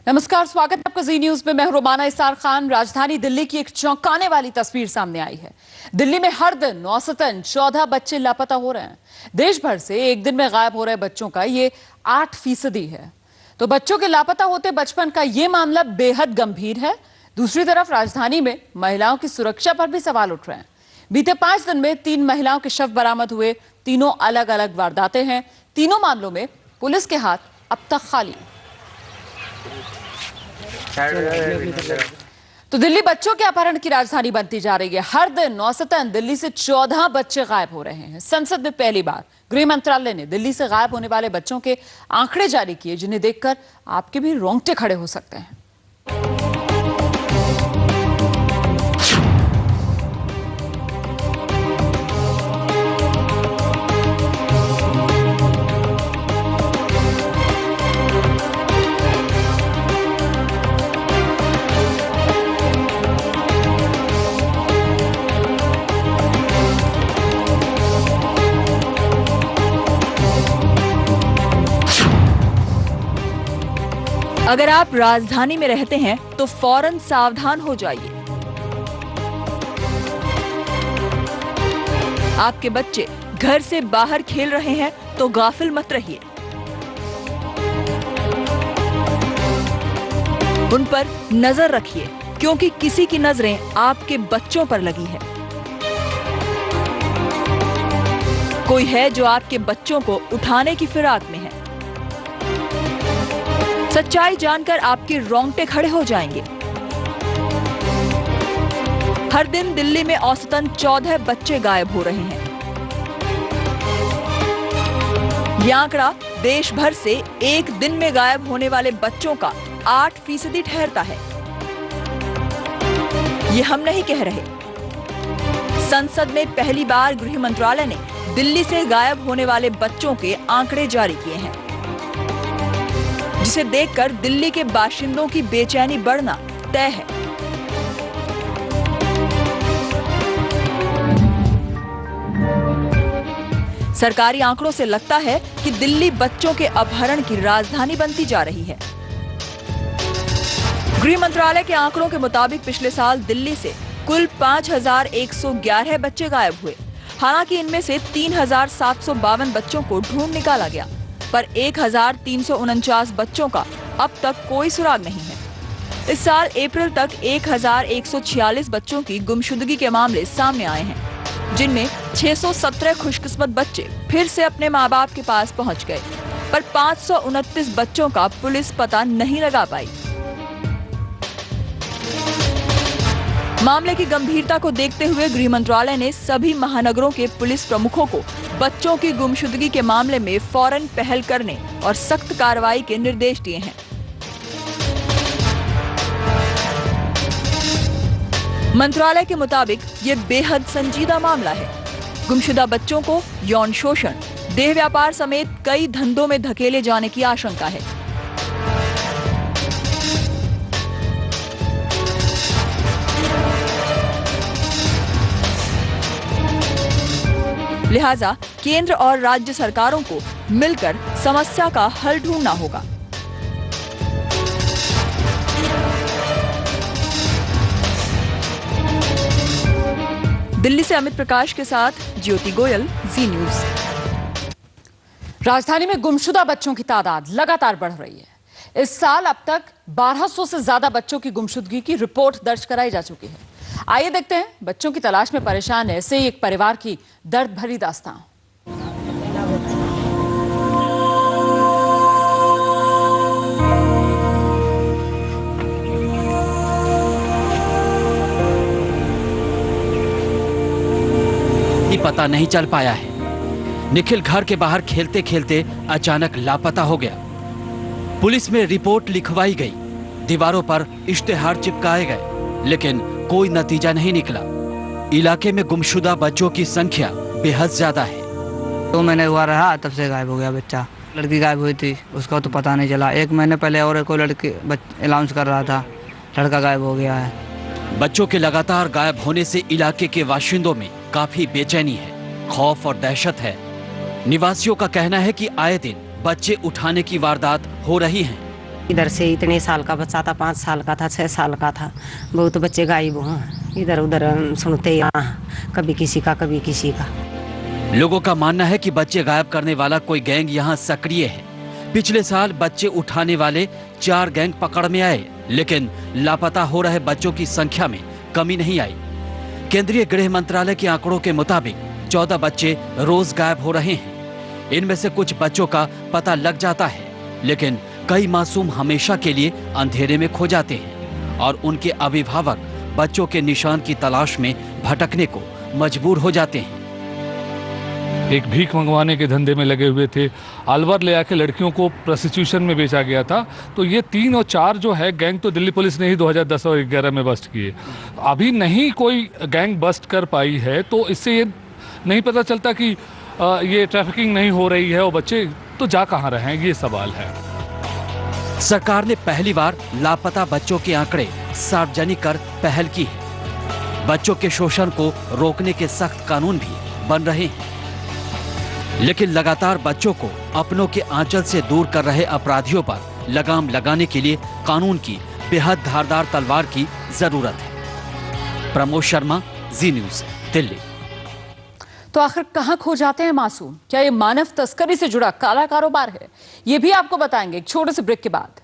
नमस्कार, स्वागत है आपका जी न्यूज में। मैं हूं रोमाना इसार खान। राजधानी दिल्ली की एक चौंकाने वाली तस्वीर सामने आई है। दिल्ली में हर दिन औसतन 14 बच्चे लापता हो रहे हैं। देश भर से एक दिन में गायब हो रहे बच्चों का ये 8% है। तो बच्चों के लापता होते बचपन का ये मामला बेहद गंभीर है। दूसरी तरफ राजधानी में महिलाओं की सुरक्षा पर भी सवाल उठ रहे हैं। बीते 5 दिन में 3 महिलाओं के शव बरामद हुए। तीनों अलग अलग वारदातें हैं। तीनों मामलों में पुलिस के हाथ अब तक खाली। तो दिल्ली बच्चों के अपहरण की राजधानी बनती जा रही है। हर दिन औसतन दिल्ली से 14 बच्चे गायब हो रहे हैं। संसद में पहली बार गृह मंत्रालय ने दिल्ली से गायब होने वाले बच्चों के आंकड़े जारी किए, जिन्हें देखकर आपके भी रोंगटे खड़े हो सकते हैं। अगर आप राजधानी में रहते हैं तो फौरन सावधान हो जाइए। आपके बच्चे घर से बाहर खेल रहे हैं तो गाफिल मत रहिए। उन पर नजर रखिए, क्योंकि किसी की नजरें आपके बच्चों पर लगी है। कोई है जो आपके बच्चों को उठाने की फिराक में है। सच्चाई जानकर आपके रोंगटे खड़े हो जाएंगे। हर दिन दिल्ली में औसतन 14 बच्चे गायब हो रहे हैं। यह आंकड़ा देश भर से एक दिन में गायब होने वाले बच्चों का 8% ठहरता है। ये हम नहीं कह रहे। संसद में पहली बार गृह मंत्रालय ने दिल्ली से गायब होने वाले बच्चों के आंकड़े जारी किए हैं, जिसे देखकर दिल्ली के बाशिंदों की बेचैनी बढ़ना तय है। सरकारी आंकड़ों से लगता है कि दिल्ली बच्चों के अपहरण की राजधानी बनती जा रही है। गृह मंत्रालय के आंकड़ों के मुताबिक पिछले साल दिल्ली से कुल 5111 बच्चे गायब हुए। हालांकि इनमें से 3752 बच्चों को ढूंढ निकाला गया, पर 1349 बच्चों का अब तक कोई सुराग नहीं है। इस साल अप्रैल तक 1146 बच्चों की गुमशुदगी के मामले सामने आए हैं, जिनमें 617 खुशकिस्मत बच्चे फिर से अपने माँ बाप के पास पहुंच गए, पर 529 बच्चों का पुलिस पता नहीं लगा पाई। मामले की गंभीरता को देखते हुए गृह मंत्रालय ने सभी महानगरों के पुलिस प्रमुखों को बच्चों की गुमशुदगी के मामले में फौरन पहल करने और सख्त कार्रवाई के निर्देश दिए हैं। मंत्रालय के मुताबिक ये बेहद संजीदा मामला है। गुमशुदा बच्चों को यौन शोषण, देह व्यापार समेत कई धंधों में धकेले जाने की आशंका है। लिहाजा केंद्र और राज्य सरकारों को मिलकर समस्या का हल ढूंढना होगा। दिल्ली से अमित प्रकाश के साथ ज्योति गोयल, जी न्यूज। राजधानी में गुमशुदा बच्चों की तादाद लगातार बढ़ रही है। इस साल अब तक 1200 से ज्यादा बच्चों की गुमशुदगी की रिपोर्ट दर्ज कराई जा चुकी है। आइए देखते हैं बच्चों की तलाश में परेशान ऐसे ही एक परिवार की दर्द भरी दास्तां। पता नहीं चल पाया है। निखिल घर के बाहर खेलते खेलते अचानक लापता हो गया। पुलिस में रिपोर्ट लिखवाई गई, दीवारों पर इश्तेहार चिपकाए गए, लेकिन कोई नतीजा नहीं निकला। इलाके में गुमशुदा बच्चों की संख्या बेहद ज्यादा है। 2 महीने हुआ रहा, तब से गायब हो गया बच्चा। लड़की गायब हुई थी, उसका तो पता नहीं चला। 1 महीने पहले और कोई लड़की अनाउंस कर रहा था, लड़का गायब हो गया है। बच्चों के लगातार गायब होने से इलाके के बाशिंदों में काफी बेचैनी है, खौफ और दहशत है। निवासियों का कहना है कि आए दिन बच्चे उठाने की वारदात हो रही हैं। इधर से इतने साल का बच्चा था, 5 साल का था, 6 साल का था। बहुत बच्चे गायब हैं, इधर उधर सुनते यहाँ, कभी किसी का कभी किसी का। लोगों का मानना है कि बच्चे गायब करने वाला कोई गैंग यहाँ सक्रिय है। पिछले साल बच्चे उठाने वाले 4 गैंग पकड़ में आए, लेकिन लापता हो रहे बच्चों की संख्या में कमी नहीं आई। केंद्रीय गृह मंत्रालय के आंकड़ों के मुताबिक 14 बच्चे रोज गायब हो रहे हैं। इनमें से कुछ बच्चों का पता लग जाता है, लेकिन कई मासूम हमेशा के लिए अंधेरे में खो जाते हैं और उनके अभिभावक बच्चों के निशान की तलाश में भटकने को मजबूर हो जाते हैं। एक भीख मंगवाने के धंधे में लगे हुए थे, अलवर ले आके लड़कियों को प्रोस्टिट्यूशन में बेचा गया था। तो ये 3 और 4 जो है गैंग तो दिल्ली पुलिस ने ही 2010 और 2011 में बस्ट किए। अभी नहीं कोई गैंग बस्ट कर पाई है, तो इससे ये नहीं पता चलता कि ये ट्रैफिकिंग नहीं हो रही है और बच्चे तो जा कहाँ रहे हैं, ये सवाल है। सरकार ने पहली बार लापता बच्चों के आंकड़े सार्वजनिक कर पहल की है। बच्चों के शोषण को रोकने के सख्त कानून भी बन रहे हैं, लेकिन लगातार बच्चों को अपनों के आंचल से दूर कर रहे अपराधियों पर लगाम लगाने के लिए कानून की बेहद धारदार तलवार की जरूरत है। प्रमोद शर्मा, जी न्यूज़, दिल्ली। तो आखिर कहां खो जाते हैं मासूम? क्या ये मानव तस्करी से जुड़ा काला कारोबार है? ये भी आपको बताएंगे एक छोटे से ब्रेक के बाद।